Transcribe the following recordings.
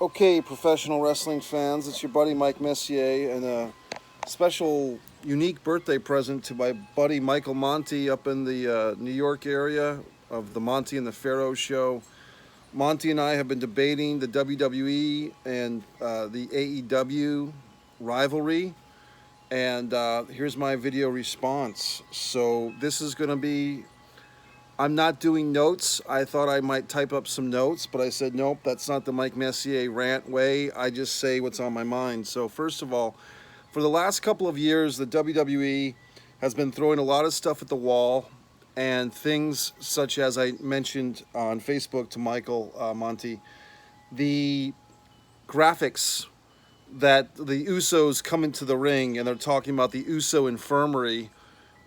Okay, professional wrestling fans, it's your buddy Mike Messier, and a special, unique birthday present to my buddy Michael Monty up in the New York area of the Monty and the Pharaoh show. Monty and I have been debating the WWE and the AEW rivalry, and here's my video response. So this is going to be, I'm not doing notes. I thought I might type up some notes, but I said, nope, that's not the Mike Messier rant way. I just say what's on my mind. So first of all, for the last couple of years, the WWE has been throwing a lot of stuff at the wall, and things such as I mentioned on Facebook to Michael Monty, the graphics that the Usos come into the ring and they're talking about the Uso Infirmary,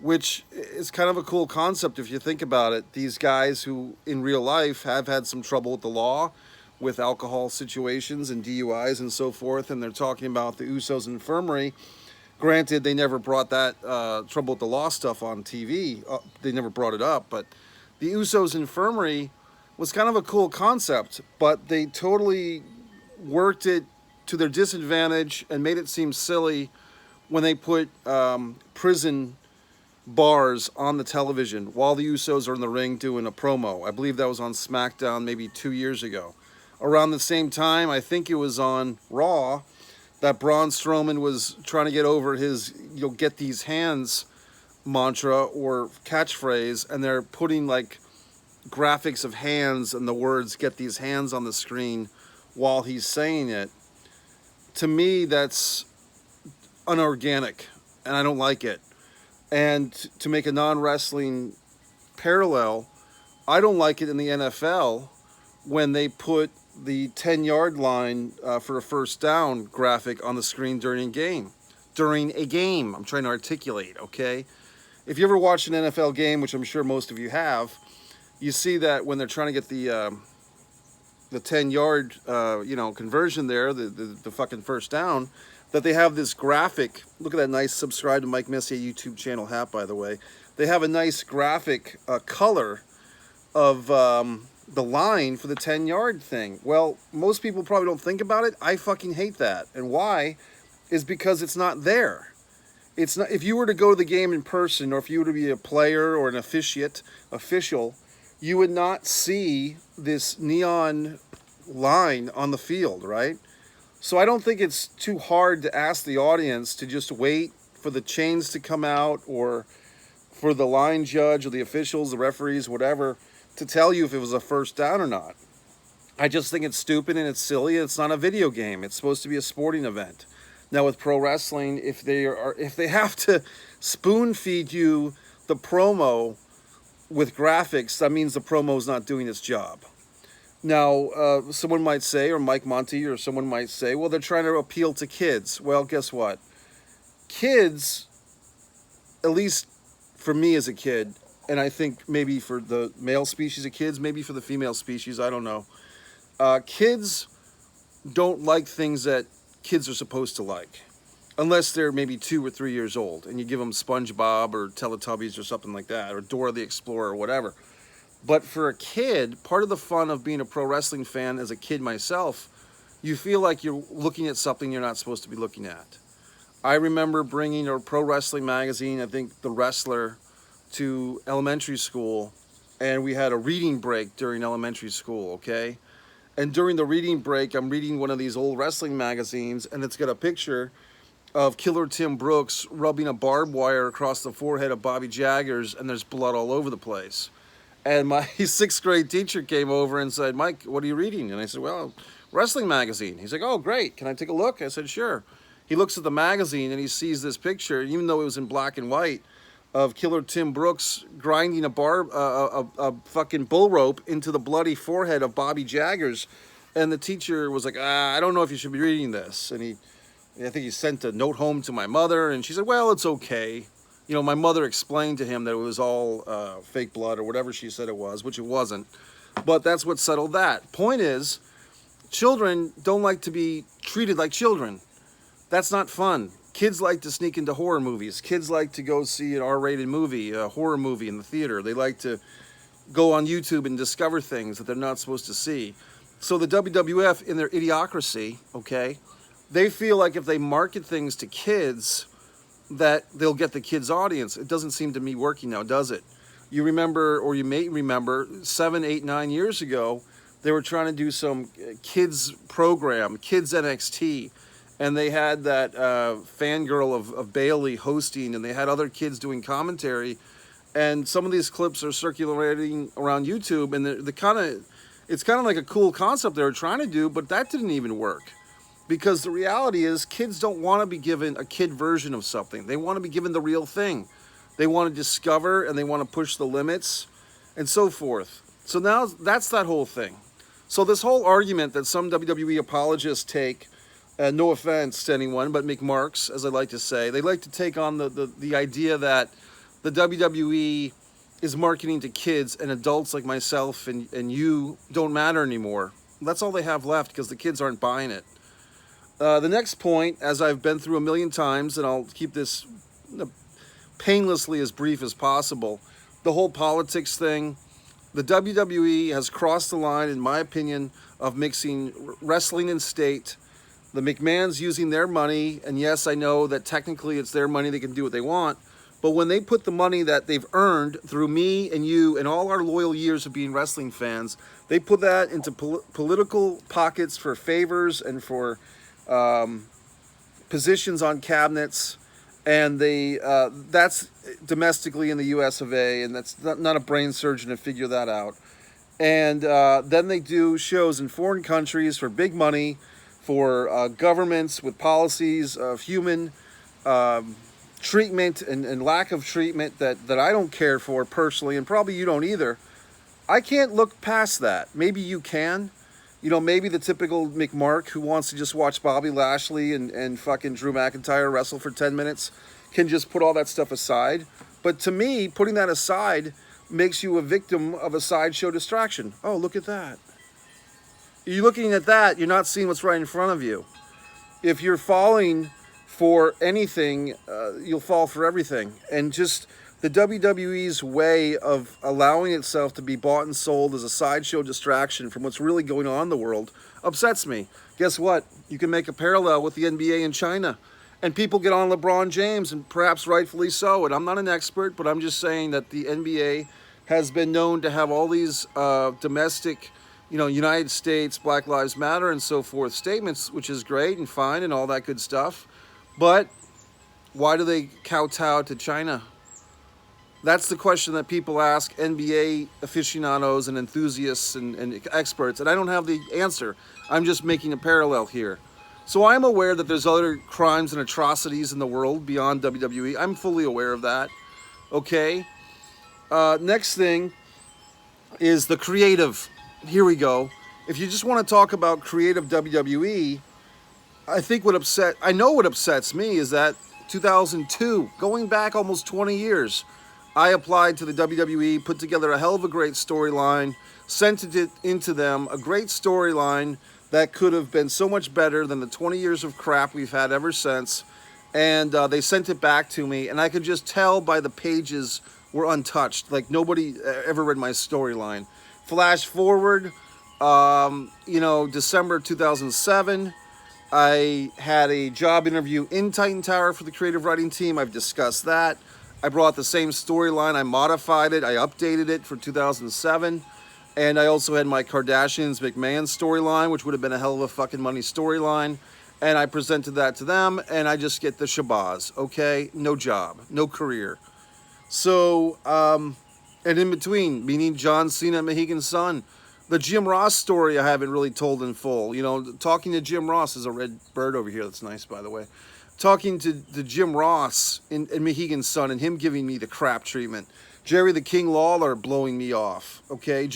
which is kind of a cool concept if you think about it. These guys who in real life have had some trouble with the law, with alcohol situations and DUIs and so forth, and they're talking about the Usos Infirmary. Granted, they never brought that trouble with the law stuff on TV. They never brought it up, but the Usos Infirmary was kind of a cool concept, but they totally worked it to their disadvantage and made it seem silly when they put prison bars on the television while the Usos are in the ring doing a promo. I believe that was on SmackDown maybe 2 years ago. Around the same time, I think it was on Raw, that Braun Strowman was trying to get over his "you'll get these hands" mantra or catchphrase, and they're putting like graphics of hands and the words "get these hands" on the screen while he's saying it. To me, that's unorganic, and I don't like it. And to make a non-wrestling parallel, I don't like it in the NFL when they put the 10-yard line for a first down graphic on the screen during a game. During a game, I'm trying to articulate, okay? If you ever watch an NFL game, which I'm sure most of you have, you see that when they're trying to get the 10-yard conversion there, the fucking first down, that they have this graphic. Look at that nice subscribe to Mike Messier YouTube channel hat, by the way. They have a nice graphic color of the line for the 10-yard thing. Well, most people probably don't think about it. I fucking hate that. And why? Is because it's not there. It's not. If you were to go to the game in person, or if you were to be a player or an official, you would not see this neon line on the field, right? So I don't think it's too hard to ask the audience to just wait for the chains to come out, or for the line judge or the officials, the referees, whatever, to tell you if it was a first down or not. I just think it's stupid and it's silly. It's not a video game. It's supposed to be a sporting event. Now with pro wrestling, if they have to spoon feed you the promo with graphics, that means the promo's not doing its job. Now, someone might say, or Mike Monty or someone might say, well, they're trying to appeal to kids. Well, guess what? Kids, at least for me as a kid, and I think maybe for the male species of kids, maybe for the female species, I don't know. Kids don't like things that kids are supposed to like, unless they're maybe 2 or 3 years old, and you give them SpongeBob or Teletubbies or something like that, or Dora the Explorer or whatever. But for a kid, part of the fun of being a pro wrestling fan as a kid myself, you feel like you're looking at something you're not supposed to be looking at. I remember bringing a pro wrestling magazine, I think The Wrestler, to elementary school, and we had a reading break during elementary school, okay? And during the reading break, I'm reading one of these old wrestling magazines, and it's got a picture of Killer Tim Brooks rubbing a barbed wire across the forehead of Bobby Jaggers, and there's blood all over the place. And my 6th grade teacher came over and said, Mike, what are you reading? And I said, well, wrestling magazine. He's like, oh, great. Can I take a look? I said, sure. He looks at the magazine and he sees this picture, even though it was in black and white, of Killer Tim Brooks grinding a fucking bull rope into the bloody forehead of Bobby Jaggers. And the teacher was like, I don't know if you should be reading this. And I think he sent a note home to my mother, and she said, well, it's okay. You know, my mother explained to him that it was all fake blood or whatever she said it was, which it wasn't. But that's what settled that. Point is, children don't like to be treated like children. That's not fun. Kids like to sneak into horror movies. Kids like to go see an R-rated movie, a horror movie in the theater. They like to go on YouTube and discover things that they're not supposed to see. So the WWF, in their idiocracy, okay, they feel like if they market things to kids, that they'll get the kids' audience. It doesn't seem to me working now, does it? You remember, or you may remember, 7, 8, 9 years ago, they were trying to do some kids program, Kids NXT, and they had that fangirl of Bailey hosting, and they had other kids doing commentary, and some of these clips are circulating around YouTube, and it's kind of like a cool concept they were trying to do, but that didn't even work. Because the reality is, kids don't want to be given a kid version of something. They want to be given the real thing. They want to discover, and they want to push the limits, and so forth. So now that's that whole thing. So this whole argument that some WWE apologists take, no offense to anyone, but McMarks, as I like to say, they like to take on the idea that the WWE is marketing to kids, and adults like myself and you don't matter anymore. That's all they have left, because the kids aren't buying it. The next point, as I've been through a million times, and I'll keep this painlessly as brief as possible, the whole politics thing. The WWE has crossed the line, in my opinion, of mixing wrestling and state. The McMahons using their money, and yes, I know that technically it's their money, they can do what they want, but when they put the money that they've earned through me and you and all our loyal years of being wrestling fans, they put that into political pockets for favors and for positions on cabinets, and that's domestically in the US of A, and that's not a brain surgeon to figure that out. And then they do shows in foreign countries for big money, for governments with policies of human treatment and lack of treatment that I don't care for personally, and probably you don't either. I can't look past that. Maybe you can. You know, maybe the typical McMark who wants to just watch Bobby Lashley and fucking Drew McIntyre wrestle for 10 minutes can just put all that stuff aside. But to me, putting that aside makes you a victim of a sideshow distraction. Oh, look at that. You're looking at that, you're not seeing what's right in front of you. If you're falling for anything, you'll fall for everything. And just the WWE's way of allowing itself to be bought and sold as a sideshow distraction from what's really going on in the world upsets me. Guess what? You can make a parallel with the NBA in China. And people get on LeBron James, and perhaps rightfully so. And I'm not an expert, but I'm just saying that the NBA has been known to have all these domestic, United States, Black Lives Matter, and so forth statements, which is great and fine and all that good stuff. But why do they kowtow to China? That's the question that people ask NBA aficionados and enthusiasts and experts, and I don't have the answer. I'm just making a parallel here. So I'm aware that there's other crimes and atrocities in the world beyond WWE. I'm fully aware of that. Okay? Next thing is the creative. Here we go. If you just want to talk about creative WWE, I know what upsets me is that 2002, going back almost 20 years, I applied to the WWE, put together a hell of a great storyline, sent it into them, a great storyline that could have been so much better than the 20 years of crap we've had ever since, and they sent it back to me, and I could just tell by the pages were untouched, like nobody ever read my storyline. Flash forward, December 2007, I had a job interview in Titan Tower for the creative writing team. I've discussed that. I brought the same storyline, I modified it, I updated it for 2007, and I also had my Kardashians McMahon storyline, which would have been a hell of a fucking money storyline, and I presented that to them, and I just get the shabazz, okay? No job, no career. So, and in between, meaning John Cena and Mohegan Sun, the Jim Ross story I haven't really told in full. Talking to Jim Ross is a red bird over here, that's nice, by the way. Talking to Jim Ross in Mohegan Sun and him giving me the crap treatment. Jerry the King Lawler blowing me off, okay?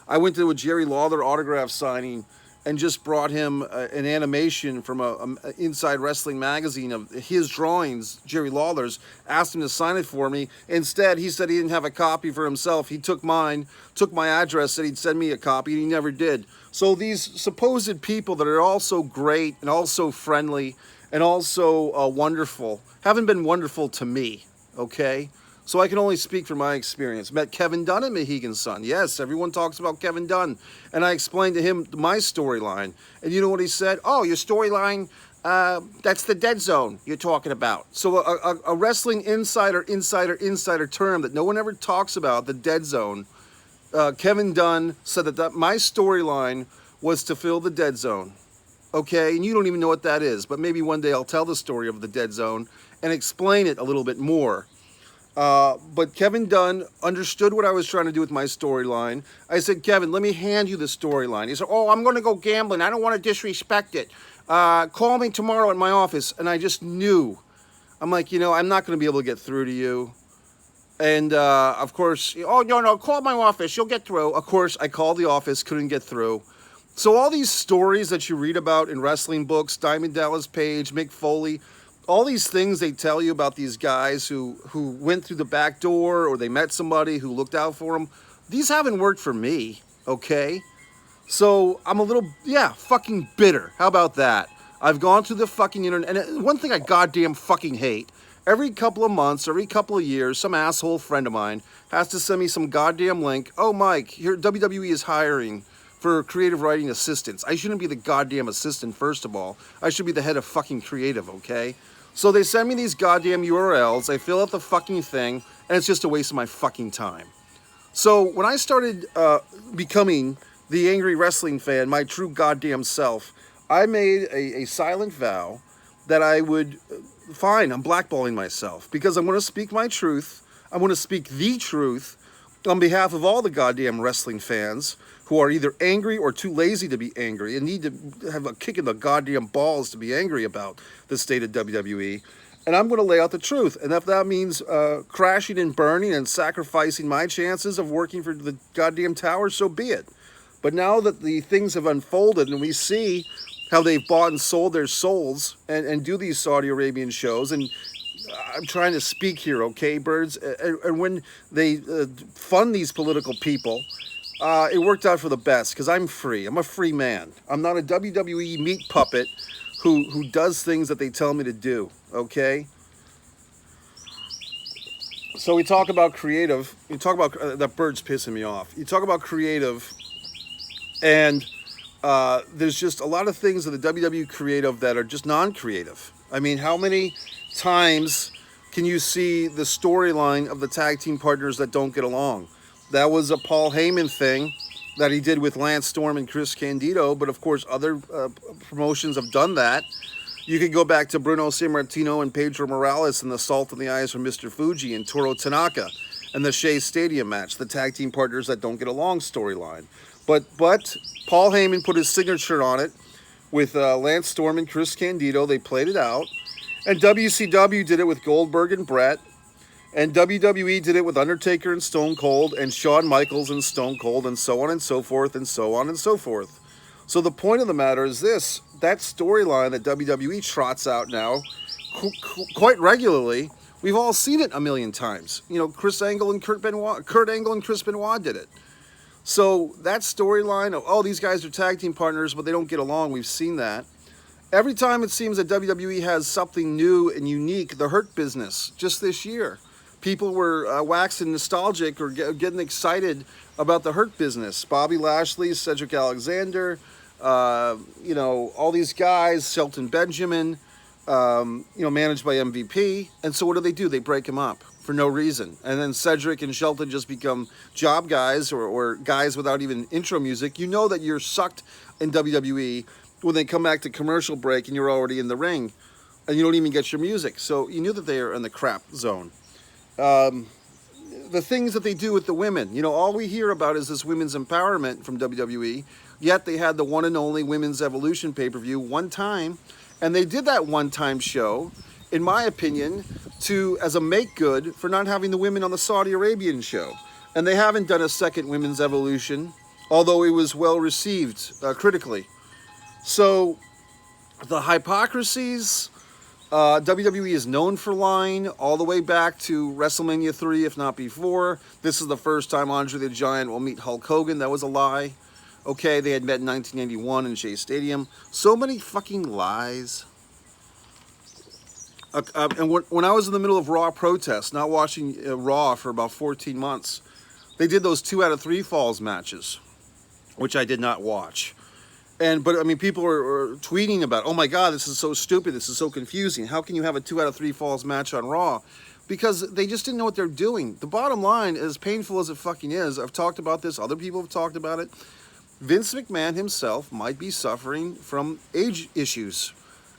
I went to a Jerry Lawler autograph signing and just brought him an animation from a Inside Wrestling magazine of his drawings, Jerry Lawler's, asked him to sign it for me. Instead, he said he didn't have a copy for himself. He took mine, took my address, said he'd send me a copy, and he never did. So these supposed people that are all so great and all so friendly and also wonderful haven't been wonderful to me, okay? So I can only speak from my experience. Met Kevin Dunn at Mohegan Sun. Yes, everyone talks about Kevin Dunn. And I explained to him my storyline. And you know what he said? Oh, your storyline, that's the dead zone you're talking about. So a wrestling insider term that no one ever talks about, the dead zone. Kevin Dunn said that my storyline was to fill the dead zone. Okay, and you don't even know what that is, but maybe one day I'll tell the story of the dead zone and explain it a little bit more. But Kevin Dunn understood what I was trying to do with my storyline. I said, Kevin, let me hand you the storyline. He said, oh, I'm going to go gambling. I don't want to disrespect it. Call me tomorrow at my office. And I just knew. I'm like, I'm not going to be able to get through to you. And, of course, oh, no, call my office. You'll get through. Of course, I called the office, couldn't get through. So all these stories that you read about in wrestling books, Diamond Dallas Page, Mick Foley, all these things they tell you about these guys who went through the back door or they met somebody who looked out for them, these haven't worked for me, okay? So I'm a little, fucking bitter. How about that? I've gone through the fucking internet, and one thing I goddamn fucking hate, every couple of months, every couple of years, some asshole friend of mine has to send me some goddamn link. Oh, Mike, here WWE is hiring for creative writing assistants. I shouldn't be the goddamn assistant, first of all. I should be the head of fucking creative, okay? So they send me these goddamn URLs, I fill out the fucking thing, and it's just a waste of my fucking time. So when I started becoming the angry wrestling fan, my true goddamn self, I made a silent vow that I would, fine, I'm blackballing myself, because I'm going to speak my truth, I'm going to speak the truth on behalf of all the goddamn wrestling fans who are either angry or too lazy to be angry and need to have a kick in the goddamn balls to be angry about the state of WWE. And I'm going to lay out the truth. And if that means crashing and burning and sacrificing my chances of working for the goddamn tower, so be it. But now that the things have unfolded and we see how they've bought and sold their souls and do these Saudi Arabian shows, and I'm trying to speak here, okay, birds? And when they fund these political people, it worked out for the best, because I'm free. I'm a free man. I'm not a WWE meat puppet who does things that they tell me to do, okay? So we talk about creative. You talk about, that bird's pissing me off. You talk about creative, and there's just a lot of things of the WWE creative that are just non-creative. I mean, how many times can you see the storyline of the tag team partners that don't get along? That was a Paul Heyman thing that he did with Lance Storm and Chris Candido, but of course other promotions have done that. You could go back to Bruno Sammartino and Pedro Morales and the Salt in the Eyes from Mr. Fuji and Toru Tanaka and the Shea Stadium match, the tag team partners that don't get along storyline. But Paul Heyman put his signature on it with Lance Storm and Chris Candido. They played it out. And WCW did it with Goldberg and Brett. And WWE did it with Undertaker and Stone Cold and Shawn Michaels and Stone Cold and so on and so forth and so on and so forth. So the point of the matter is this, that storyline that WWE trots out now quite regularly, we've all seen it a million times. You know, Kurt Angle and Chris Benoit did it. So that storyline of, oh, these guys are tag team partners, but they don't get along, we've seen that. Every time it seems that WWE has something new and unique, the Hurt Business, just this year. People were waxing nostalgic or getting excited about the Hurt Business. Bobby Lashley, Cedric Alexander, all these guys, Shelton Benjamin, managed by MVP. And so what do? They break him up for no reason. And then Cedric and Shelton just become job guys or guys without even intro music. You know that you're sucked in WWE when they come back to commercial break and you're already in the ring and you don't even get your music. So you knew that they are in the crap zone. The things that they do with the women, all we hear about is this women's empowerment from WWE, yet they had the one and only Women's Evolution pay-per-view one time, and they did that one-time show, in my opinion, as a make-good for not having the women on the Saudi Arabian show. And they haven't done a second Women's Evolution, although it was well-received critically. So, the Hypocrisies, WWE is known for lying all the way back to WrestleMania 3, if not before. This is the first time Andre the Giant will meet Hulk Hogan. That was a lie. Okay, they had met in 1981 in Shea Stadium. So many fucking lies. And when I was in the middle of Raw protests, not watching Raw for about 14 months, they did those 2 out of 3 falls matches, which I did not watch. But I mean, people are tweeting about, oh my God, this is so stupid, this is so confusing. How can you have a 2 out of 3 falls match on Raw? Because they just didn't know what they're doing. The bottom line, as painful as it fucking is, I've talked about this, other people have talked about it, Vince McMahon himself might be suffering from age issues.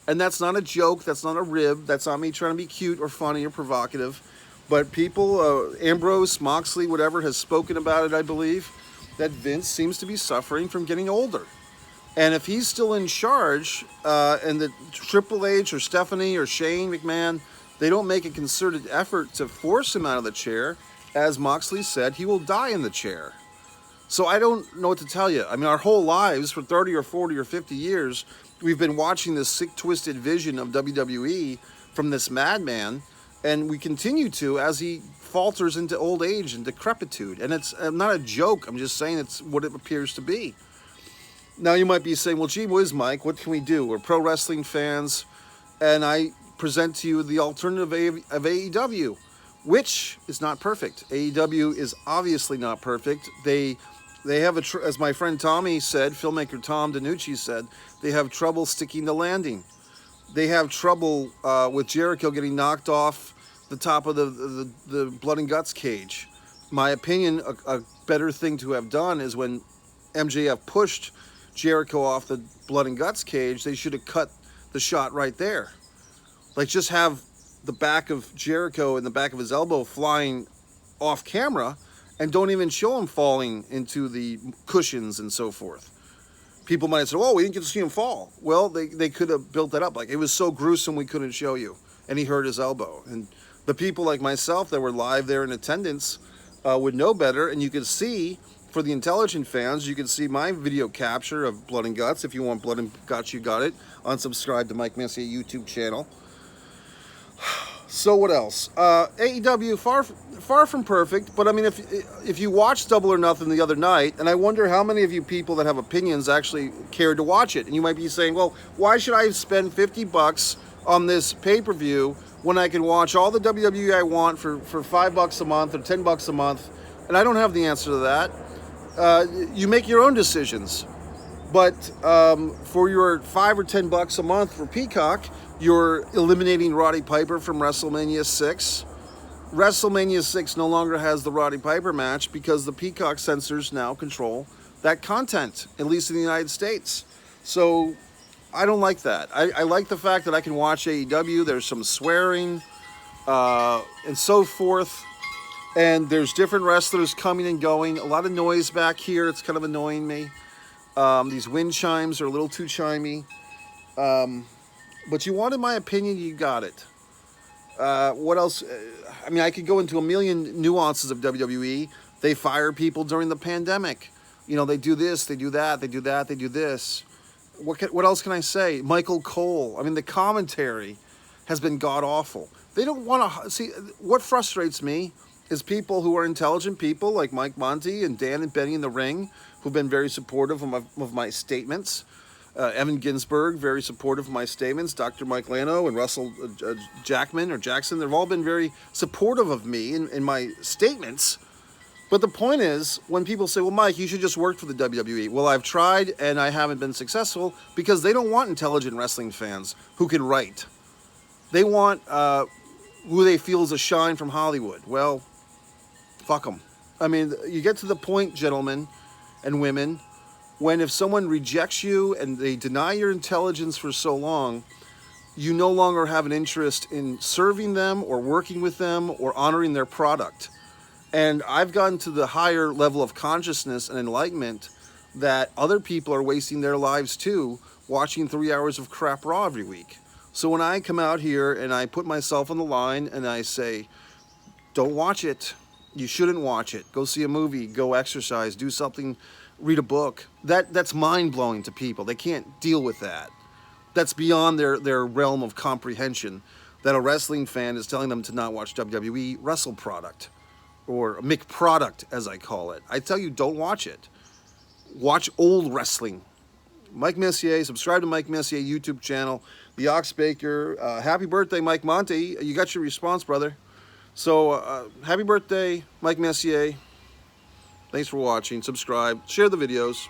And that's not a joke, that's not a rib, that's not me trying to be cute or funny or provocative. But people, Ambrose, Moxley, whatever, has spoken about it, I believe, that Vince seems to be suffering from getting older. And if he's still in charge, and the Triple H or Stephanie or Shane McMahon, they don't make a concerted effort to force him out of the chair, as Moxley said, he will die in the chair. So I don't know what to tell you. I mean, our whole lives, for 30 or 40 or 50 years, we've been watching this sick, twisted vision of WWE from this madman, and we continue to as he falters into old age and decrepitude. And it's not a joke. I'm just saying it's what it appears to be. Now, you might be saying, well, gee whiz, Mike, what can we do? We're pro wrestling fans, and I present to you the alternative of AEW, which is not perfect. AEW is obviously not perfect. They have, as my friend Tommy said, filmmaker Tom DiNucci said, they have trouble sticking the landing. They have trouble with Jericho getting knocked off the top of the blood and guts cage. My opinion, a better thing to have done is when MJF pushed Jericho off the blood and guts cage, they should have cut the shot right there. Like, just have the back of Jericho and the back of his elbow flying off camera, and don't even show him falling into the cushions and so forth. People might say, oh, we didn't get to see him fall. Well, they could have built that up. Like, it was so gruesome we couldn't show you. And he hurt his elbow. And the people like myself that were live there in attendance would know better. And you could see, for the intelligent fans, you can see my video capture of Blood and Guts. If you want Blood and Guts, you got it. Unsubscribe to Mike Messier YouTube channel. So what else? AEW, far from perfect, but I mean, if you watched Double or Nothing the other night, and I wonder how many of you people that have opinions actually cared to watch it, and you might be saying, well, why should I spend $50 on this pay-per-view when I can watch all the WWE I want for $5 a month or $10 a month? And I don't have the answer to that. You make your own decisions. But for your $5 or $10 a month for Peacock, you're eliminating Roddy Piper from WrestleMania 6. WrestleMania 6 no longer has the Roddy Piper match because the Peacock censors now control that content, at least in the United States. So I don't like that. I like the fact that I can watch AEW. There's some swearing and so forth. And there's different wrestlers coming and going. A lot of noise back here. It's kind of annoying me. These wind chimes are a little too chimey. But you wanted my opinion, you got it. What else? I mean, I could go into a million nuances of WWE. They fire people during the pandemic. You know, they do this, they do that, they do that, they do this. What else can I say? Michael Cole. I mean, the commentary has been god-awful. They don't want to... See, what frustrates me is people who are intelligent people like Mike Monty and Dan and Benny in the Ring, who've been very supportive of my statements. Evan Ginsberg, very supportive of my statements. Dr. Mike Lano and Russell Jackson, they've all been very supportive of me in my statements. But the point is, when people say, well, Mike, you should just work for the WWE. Well, I've tried and I haven't been successful because they don't want intelligent wrestling fans who can write. They want who they feel is a shine from Hollywood. Well, fuck them. I mean, you get to the point, gentlemen and women, when if someone rejects you and they deny your intelligence for so long, you no longer have an interest in serving them or working with them or honoring their product. And I've gotten to the higher level of consciousness and enlightenment that other people are wasting their lives too, watching 3 hours of crap Raw every week. So when I come out here and I put myself on the line and I say, don't watch it, you shouldn't watch it, go see a movie, go exercise, do something, read a book, that's mind-blowing to people. They can't deal with that. That's beyond their realm of comprehension, that a wrestling fan is telling them to not watch WWE Wrestle Product, or McPRODUCT, as I call it. I tell you, don't watch it. Watch old wrestling. Mike Messier. Subscribe to Mike Messier YouTube channel. The Ox Baker. Happy birthday, Mike Monty. You got your response, brother. So, happy birthday, Mike Messier. Thanks for watching. Subscribe. Share the videos.